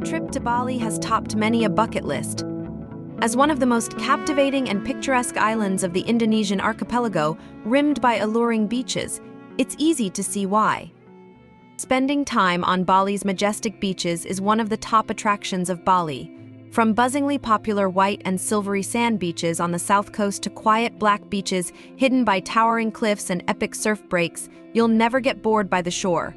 trip to Bali has topped many a bucket list. As one of the most captivating and picturesque islands of the Indonesian archipelago, rimmed by alluring beaches, it's easy to see why. Spending time on Bali's majestic beaches is one of the top attractions of Bali. From buzzingly popular white and silvery sand beaches on the south coast to quiet black beaches hidden by towering cliffs and epic surf breaks, you'll never get bored by the shore.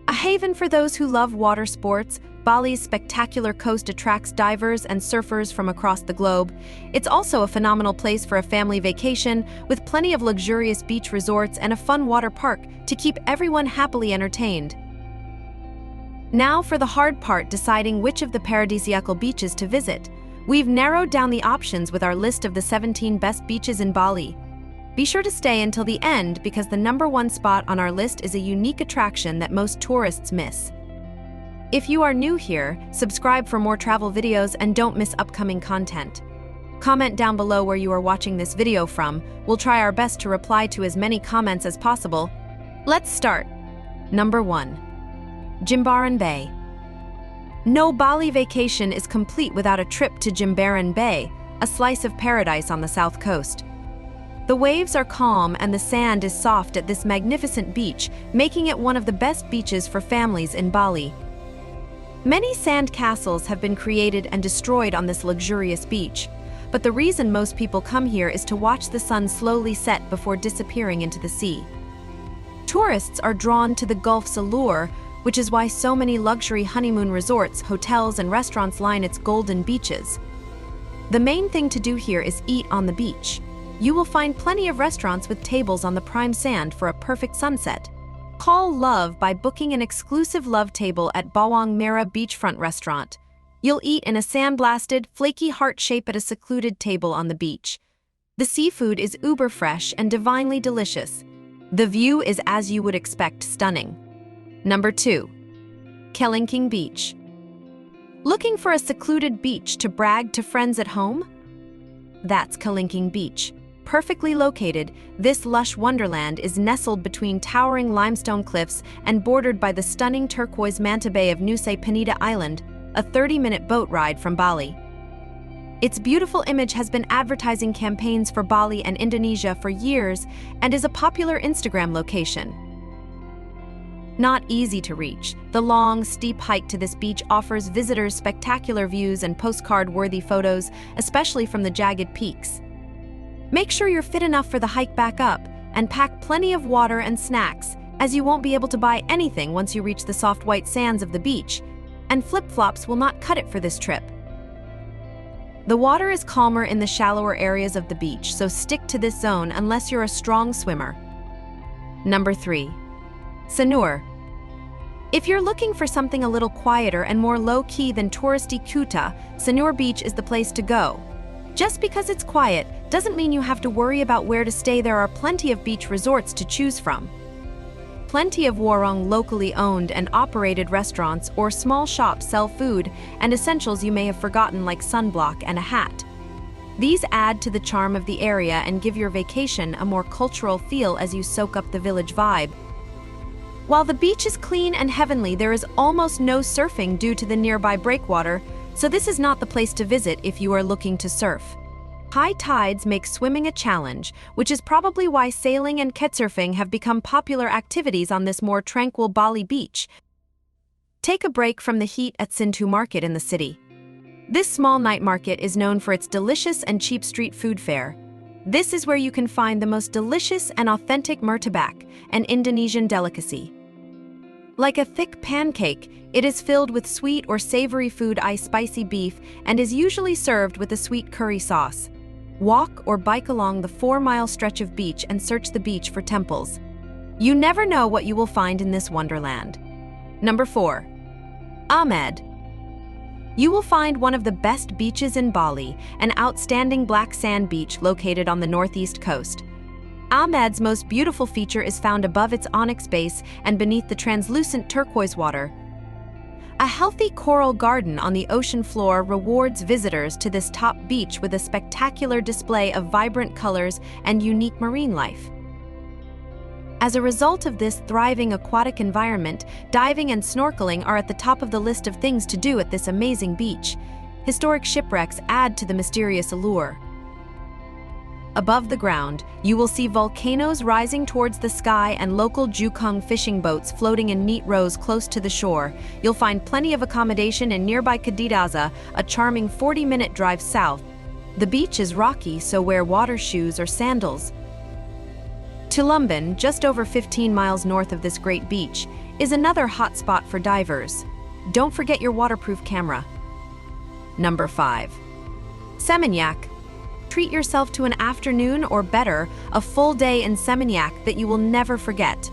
A haven for those who love water sports, Bali's spectacular coast attracts divers and surfers from across the globe. It's also a phenomenal place for a family vacation, with plenty of luxurious beach resorts and a fun water park to keep everyone happily entertained. Now for the hard part, deciding which of the paradisiacal beaches to visit. We've narrowed down the options with our list of the 17 best beaches in Bali. Be sure to stay until the end because the #1 spot on our list is a unique attraction that most tourists miss. If you are new here, subscribe for more travel videos and don't miss upcoming content. Comment down below where you are watching this video from. We'll try our best to reply to as many comments as possible. Let's start. Number 1. Jimbaran Bay. No Bali vacation is complete without a trip to Jimbaran Bay, a slice of paradise on the south coast. The waves are calm and the sand is soft at this magnificent beach, making it one of the best beaches for families in Bali. Many sand castles have been created and destroyed on this luxurious beach, but the reason most people come here is to watch the sun slowly set before disappearing into the sea. Tourists are drawn to the Gulf's allure, which is why so many luxury honeymoon resorts, hotels, and restaurants line its golden beaches. The main thing to do here is eat on the beach. You will find plenty of restaurants with tables on the prime sand for a perfect sunset. Call love by booking an exclusive love table at Bawang Merah Beachfront Restaurant. You'll eat in a sand-blasted, flaky heart shape at a secluded table on the beach. The seafood is uber fresh and divinely delicious. The view is, as you would expect, stunning. Number 2. Kelingking Beach. Looking for a secluded beach to brag to friends at home? That's Kelingking Beach. Perfectly located, this lush wonderland is nestled between towering limestone cliffs and bordered by the stunning turquoise manta bay of Nusa Penida Island, a 30-minute boat ride from Bali. Its beautiful image has been advertising campaigns for Bali and Indonesia for years and is a popular Instagram location. Not easy to reach, the long, steep hike to this beach offers visitors spectacular views and postcard-worthy photos, especially from the jagged peaks. Make sure you're fit enough for the hike back up and pack plenty of water and snacks, as you won't be able to buy anything once you reach the soft white sands of the beach, and flip-flops will not cut it for this trip. The water is calmer in the shallower areas of the beach, so stick to this zone unless you're a strong swimmer. Number 3. Sanur. If you're looking for something a little quieter and more low-key than touristy Kuta, Sanur Beach is the place to go. Just because it's quiet doesn't mean you have to worry about where to stay. There are plenty of beach resorts to choose from. Plenty of warung locally owned and operated restaurants or small shops sell food and essentials you may have forgotten, like sunblock and a hat. These add to the charm of the area and give your vacation a more cultural feel as you soak up the village vibe. While the beach is clean and heavenly, there is almost no surfing due to the nearby breakwater, so this is not the place to visit if you are looking to surf. High tides make swimming a challenge, which is probably why sailing and kitesurfing have become popular activities on this more tranquil Bali beach. Take a break from the heat at Sintu Market in the city. This small night market is known for its delicious and cheap street food fare. This is where you can find the most delicious and authentic murtabak, an Indonesian delicacy. Like a thick pancake, it is filled with sweet or savory food, spicy beef, and is usually served with a sweet curry sauce. Walk or bike along the 4-mile stretch of beach and search the beach for temples. You never know what you will find in this wonderland. Number 4. Amed. You will find one of the best beaches in Bali, an outstanding black sand beach located on the northeast coast. Amed's most beautiful feature is found above its onyx base and beneath the translucent turquoise water. A healthy coral garden on the ocean floor rewards visitors to this top beach with a spectacular display of vibrant colors and unique marine life. As a result of this thriving aquatic environment, diving and snorkeling are at the top of the list of things to do at this amazing beach. Historic shipwrecks add to the mysterious allure. Above the ground, you will see volcanoes rising towards the sky and local Jukung fishing boats floating in neat rows close to the shore. You'll find plenty of accommodation in nearby Kadidaza, a charming 40-minute drive south. The beach is rocky, so wear water shoes or sandals. Tulumban, just over 15 miles north of this great beach, is another hot spot for divers. Don't forget your waterproof camera. Number 5. Seminyak. Treat yourself to an afternoon, or better, a full day in Seminyak that you will never forget.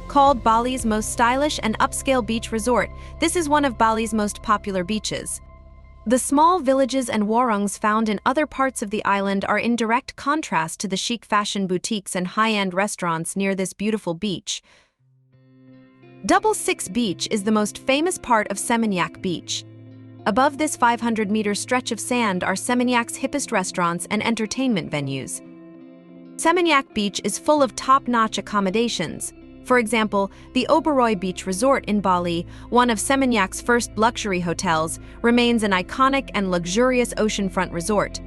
Called Bali's most stylish and upscale beach resort, this is one of Bali's most popular beaches. The small villages and warungs found in other parts of the island are in direct contrast to the chic fashion boutiques and high-end restaurants near this beautiful beach. Double Six Beach is the most famous part of Seminyak Beach. Above this 500-meter stretch of sand are Seminyak's hippest restaurants and entertainment venues. Seminyak Beach is full of top-notch accommodations. For example, the Oberoi Beach Resort in Bali, one of Seminyak's first luxury hotels, remains an iconic and luxurious oceanfront resort.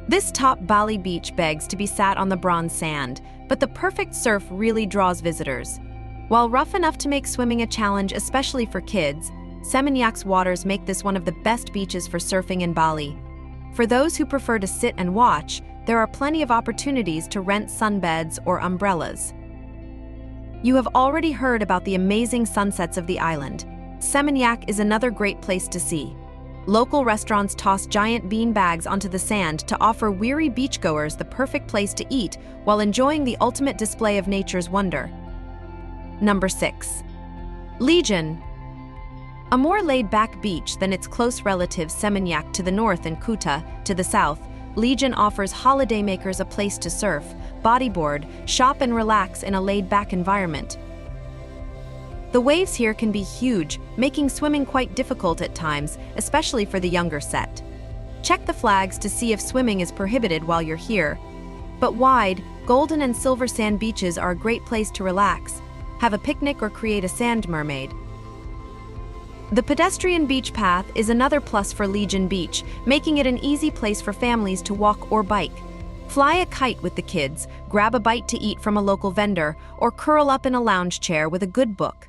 This top Bali beach begs to be sat on the bronze sand, but the perfect surf really draws visitors. While rough enough to make swimming a challenge, especially for kids, Seminyak's waters make this one of the best beaches for surfing in Bali. For those who prefer to sit and watch, there are plenty of opportunities to rent sunbeds or umbrellas. You have already heard about the amazing sunsets of the island. Seminyak is another great place to see. Local restaurants toss giant bean bags onto the sand to offer weary beachgoers the perfect place to eat while enjoying the ultimate display of nature's wonder. Number 6. Legian. A more laid-back beach than its close relative Seminyak to the north and Kuta to the south, Legian offers holidaymakers a place to surf, bodyboard, shop and relax in a laid-back environment. The waves here can be huge, making swimming quite difficult at times, especially for the younger set. Check the flags to see if swimming is prohibited while you're here. But wide, golden and silver sand beaches are a great place to relax, have a picnic or create a sand mermaid. The pedestrian beach path is another plus for Legian Beach, making it an easy place for families to walk or bike. Fly a kite with the kids, grab a bite to eat from a local vendor, or curl up in a lounge chair with a good book.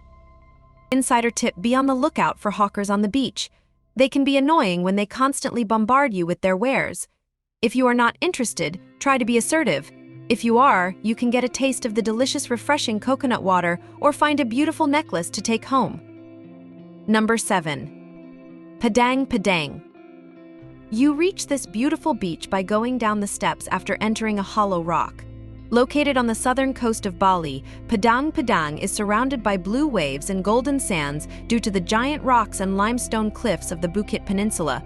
Insider tip: be on the lookout for hawkers on the beach. They can be annoying when they constantly bombard you with their wares. If you are not interested, try to be assertive. If you are, you can get a taste of the delicious, refreshing coconut water or find a beautiful necklace to take home. Number 7. Padang Padang. You reach this beautiful beach by going down the steps after entering a hollow rock. Located on the southern coast of Bali, Padang Padang is surrounded by blue waves and golden sands due to the giant rocks and limestone cliffs of the Bukit Peninsula.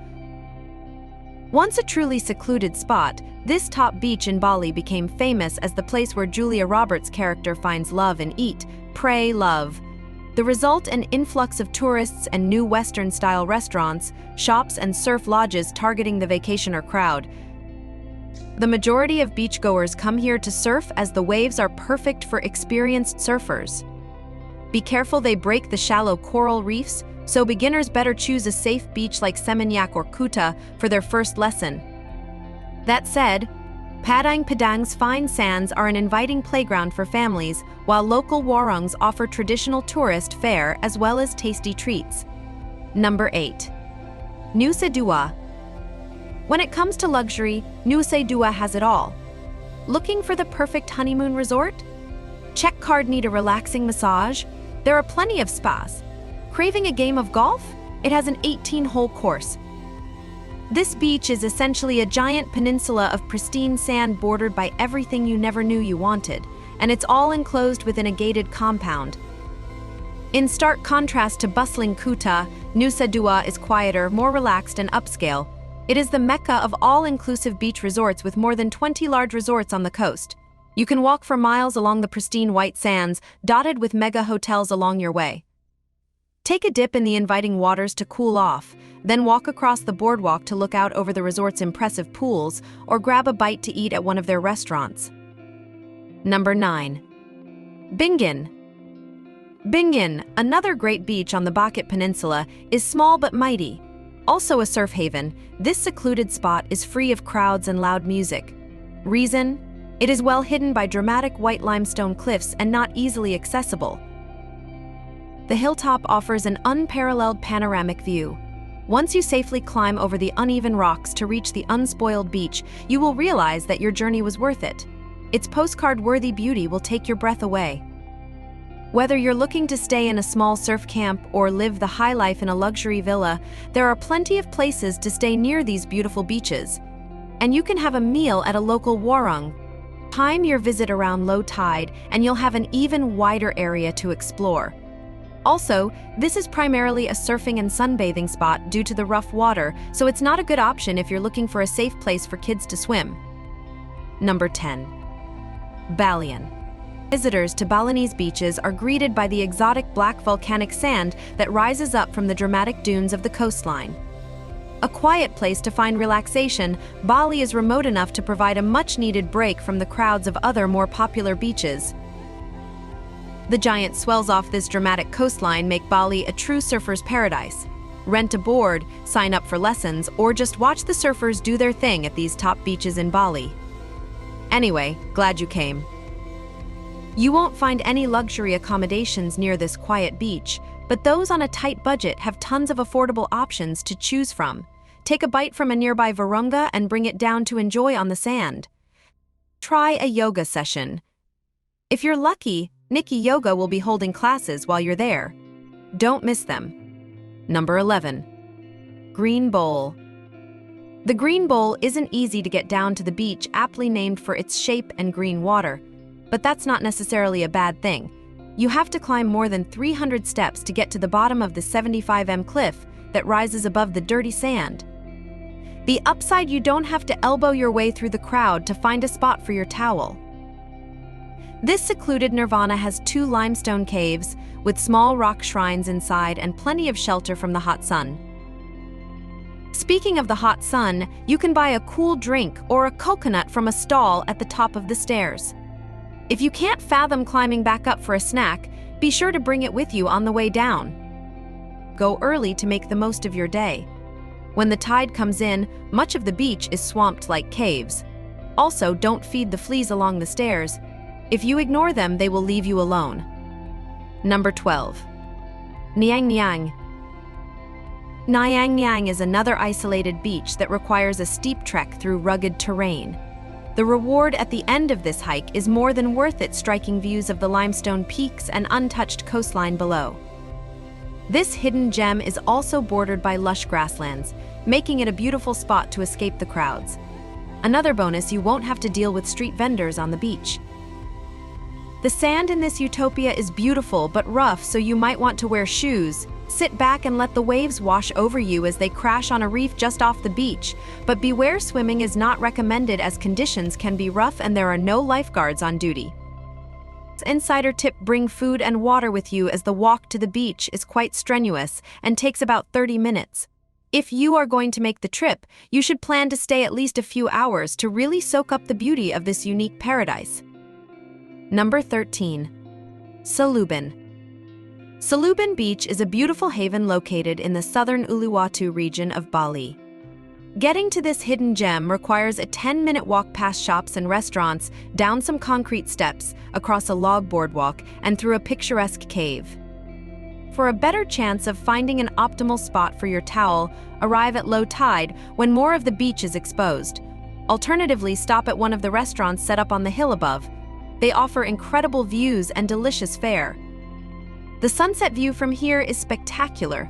Once a truly secluded spot, this top beach in Bali became famous as the place where Julia Roberts' character finds love and eat, pray, love. The result: an influx of tourists and new Western-style restaurants, shops, and surf lodges targeting the vacationer crowd. The majority of beachgoers come here to surf as the waves are perfect for experienced surfers. Be careful they break the shallow coral reefs, so beginners better choose a safe beach like Seminyak or Kuta for their first lesson. That said, Padang Padang's fine sands are an inviting playground for families, while local warungs offer traditional tourist fare as well as tasty treats. Number 8. Nusa Dua. When it comes to luxury, Nusa Dua has it all. Looking for the perfect honeymoon resort? Check card: need a relaxing massage? There are plenty of spas. Craving a game of golf? It has an 18-hole course. This beach is essentially a giant peninsula of pristine sand bordered by everything you never knew you wanted, and it's all enclosed within a gated compound. In stark contrast to bustling Kuta, Nusa Dua is quieter, more relaxed, and upscale. It is the mecca of all-inclusive beach resorts with more than 20 large resorts on the coast. You can walk for miles along the pristine white sands, dotted with mega hotels along your way. Take a dip in the inviting waters to cool off, then walk across the boardwalk to look out over the resort's impressive pools, or grab a bite to eat at one of their restaurants. Number 9. Bingin. Bingin, another great beach on the Bukit Peninsula, is small but mighty. Also a surf haven, this secluded spot is free of crowds and loud music. Reason? It is well hidden by dramatic white limestone cliffs and not easily accessible. The hilltop offers an unparalleled panoramic view. Once you safely climb over the uneven rocks to reach the unspoiled beach, you will realize that your journey was worth it. Its postcard-worthy beauty will take your breath away. Whether you're looking to stay in a small surf camp or live the high life in a luxury villa, there are plenty of places to stay near these beautiful beaches. And you can have a meal at a local warung. Time your visit around low tide and you'll have an even wider area to explore. Also, this is primarily a surfing and sunbathing spot due to the rough water, so it's not a good option if you're looking for a safe place for kids to swim. Number 10. Balian. Visitors to Balinese beaches are greeted by the exotic black volcanic sand that rises up from the dramatic dunes of the coastline. A quiet place to find relaxation, Bali is remote enough to provide a much-needed break from the crowds of other more popular beaches. The giant swells off this dramatic coastline make Bali a true surfer's paradise. Rent a board, sign up for lessons, or just watch the surfers do their thing at these top beaches in Bali. Anyway, glad you came. You won't find any luxury accommodations near this quiet beach, but those on a tight budget have tons of affordable options to choose from. Take a bite from a nearby varunga and bring it down to enjoy on the sand. Try a yoga session. If you're lucky, Nikki Yoga will be holding classes while you're there. Don't miss them. Number 11. Green Bowl. The Green Bowl isn't easy to get down to the beach, aptly named for its shape and green water. But that's not necessarily a bad thing. You have to climb more than 300 steps to get to the bottom of the 75m cliff that rises above the dirty sand. The upside, you don't have to elbow your way through the crowd to find a spot for your towel. This secluded nirvana has 2 limestone caves with small rock shrines inside and plenty of shelter from the hot sun. Speaking of the hot sun, you can buy a cool drink or a coconut from a stall at the top of the stairs. If you can't fathom climbing back up for a snack, be sure to bring it with you on the way down. Go early to make the most of your day. When the tide comes in, much of the beach is swamped like caves. Also, don't feed the fleas along the stairs. If you ignore them, they will leave you alone. Number 12. Nyang Nyang. Nyang Nyang is another isolated beach that requires a steep trek through rugged terrain. The reward at the end of this hike is more than worth it, striking views of the limestone peaks and untouched coastline below. This hidden gem is also bordered by lush grasslands, making it a beautiful spot to escape the crowds. Another bonus, you won't have to deal with street vendors on the beach. The sand in this utopia is beautiful but rough, so you might want to wear shoes. Sit back and let the waves wash over you as they crash on a reef just off the beach. But beware, swimming is not recommended as conditions can be rough and there are no lifeguards on duty. Insider tip: bring food and water with you as the walk to the beach is quite strenuous and takes about 30 minutes. If you are going to make the trip, you should plan to stay at least a few hours to really soak up the beauty of this unique paradise. Number 13. Suluban. Suluban Beach is a beautiful haven located in the southern Uluwatu region of Bali. Getting to this hidden gem requires a 10-minute walk past shops and restaurants, down some concrete steps, across a log boardwalk, and through a picturesque cave. For a better chance of finding an optimal spot for your towel, arrive at low tide when more of the beach is exposed. Alternatively, stop at one of the restaurants set up on the hill above. They offer incredible views and delicious fare. The sunset view from here is spectacular.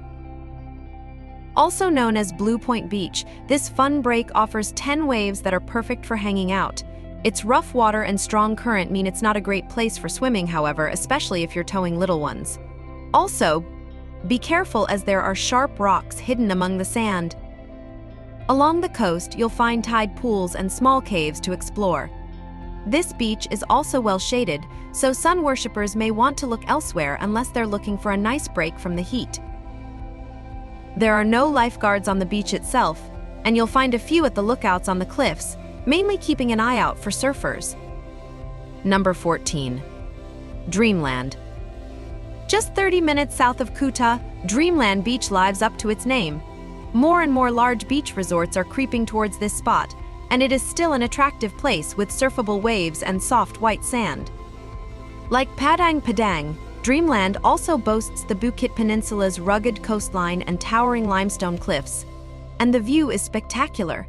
Also known as Blue Point Beach, this fun break offers 10 waves that are perfect for hanging out. Its rough water and strong current mean it's not a great place for swimming, however, especially if you're towing little ones. Also, be careful as there are sharp rocks hidden among the sand. Along the coast, you'll find tide pools and small caves to explore. This beach is also well shaded, so sun worshippers may want to look elsewhere unless they're looking for a nice break from the heat. There are no lifeguards on the beach itself, and you'll find a few at the lookouts on the cliffs, mainly keeping an eye out for surfers. Number 14. Dreamland. Just 30 minutes south of Kuta, Dreamland Beach lives up to its name. More and more large beach resorts are creeping towards this spot, and it is still an attractive place with surfable waves and soft white sand. Like Padang Padang, Dreamland also boasts the Bukit Peninsula's rugged coastline and towering limestone cliffs, and the view is spectacular.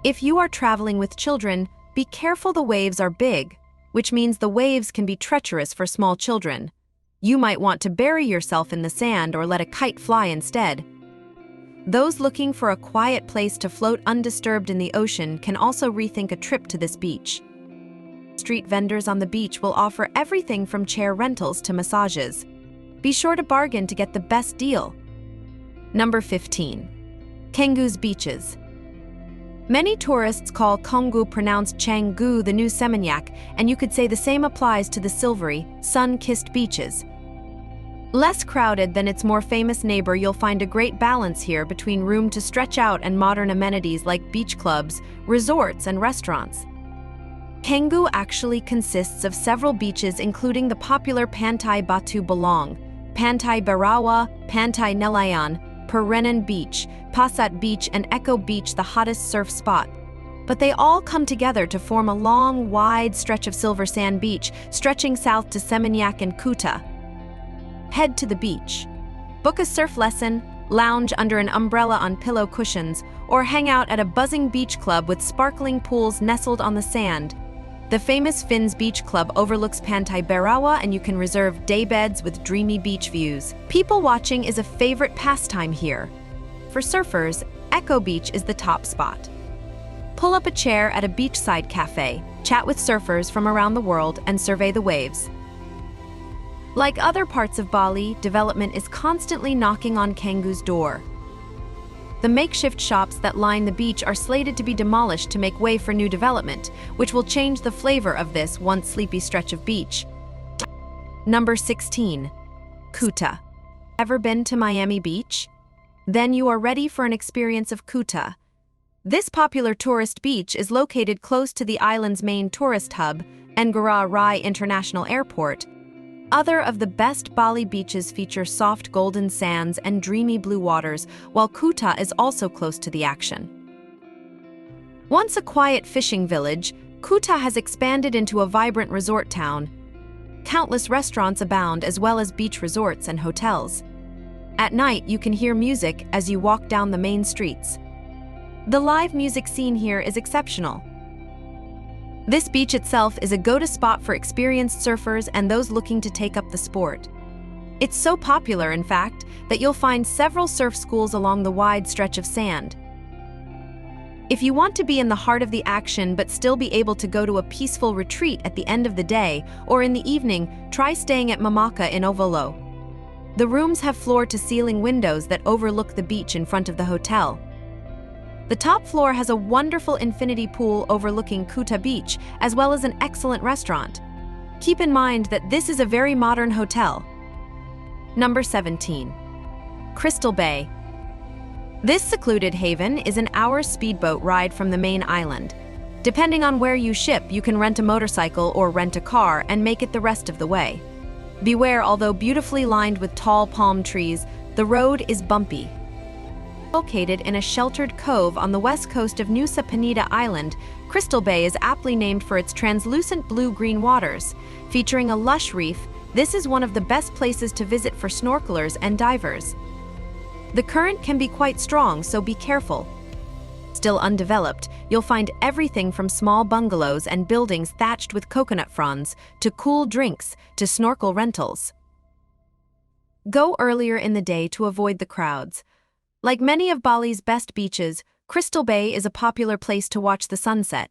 If you are traveling with children, be careful, the waves are big, which means the waves can be treacherous for small children. You might want to bury yourself in the sand or let a kite fly instead. Those looking for a quiet place to float undisturbed in the ocean can also rethink a trip to this beach. Street vendors on the beach will offer everything from chair rentals to massages. Be sure to bargain to get the best deal. Number 15. Canggu's beaches. Many tourists call Canggu, pronounced Canggu, the new Seminyak, and you could say the same applies to the silvery, sun-kissed beaches. Less crowded than its more famous neighbor, you'll find a great balance here between room to stretch out and modern amenities like beach clubs, resorts, and restaurants. Canggu actually consists of several beaches, including the popular Pantai Batu Belong, Pantai Barawa, Pantai Nelayan, Perenan Beach, Pasat Beach, and Echo Beach, the hottest surf spot. But they all come together to form a long, wide stretch of silver sand beach, stretching south to Seminyak and Kuta. Head to the beach. Book a surf lesson, lounge under an umbrella on pillow cushions, or hang out at a buzzing beach club with sparkling pools nestled on the sand. The famous Finn's Beach Club overlooks Pantai Barawa, and you can reserve daybeds with dreamy beach views. People watching is a favorite pastime here. For surfers, Echo Beach is the top spot. Pull up a chair at a beachside cafe, chat with surfers from around the world, and survey the waves. Like other parts of Bali, development is constantly knocking on Canggu's door. The makeshift shops that line the beach are slated to be demolished to make way for new development, which will change the flavor of this once sleepy stretch of beach. Number 16. Kuta. Ever been to Miami Beach? Then you are ready for an experience of Kuta. This popular tourist beach is located close to the island's main tourist hub, Ngurah Rai International Airport. Other of the best Bali beaches feature soft golden sands and dreamy blue waters, while Kuta is also close to the action. Once a quiet fishing village, Kuta has expanded into a vibrant resort town. Countless restaurants abound, as well as beach resorts and hotels. At night, you can hear music as you walk down the main streets. The live music scene here is exceptional. This beach itself is a go-to spot for experienced surfers and those looking to take up the sport. It's so popular, in fact, that you'll find several surf schools along the wide stretch of sand. If you want to be in the heart of the action but still be able to go to a peaceful retreat at the end of the day or in the evening, try staying at Mamaka in Ovolo. The rooms have floor-to-ceiling windows that overlook the beach in front of the hotel. The top floor has a wonderful infinity pool overlooking Kuta Beach, as well as an excellent restaurant. Keep in mind that this is a very modern hotel. Number 17. Crystal Bay. This secluded haven is an hour's speedboat ride from the main island. Depending on where you ship, you can rent a motorcycle or rent a car and make it the rest of the way. Beware, although beautifully lined with tall palm trees, the road is bumpy. Located in a sheltered cove on the west coast of Nusa Penida Island, Crystal Bay is aptly named for its translucent blue-green waters. Featuring a lush reef, this is one of the best places to visit for snorkelers and divers. The current can be quite strong, so be careful. Still undeveloped, you'll find everything from small bungalows and buildings thatched with coconut fronds, to cool drinks, to snorkel rentals. Go earlier in the day to avoid the crowds. Like many of Bali's best beaches, Crystal Bay is a popular place to watch the sunset.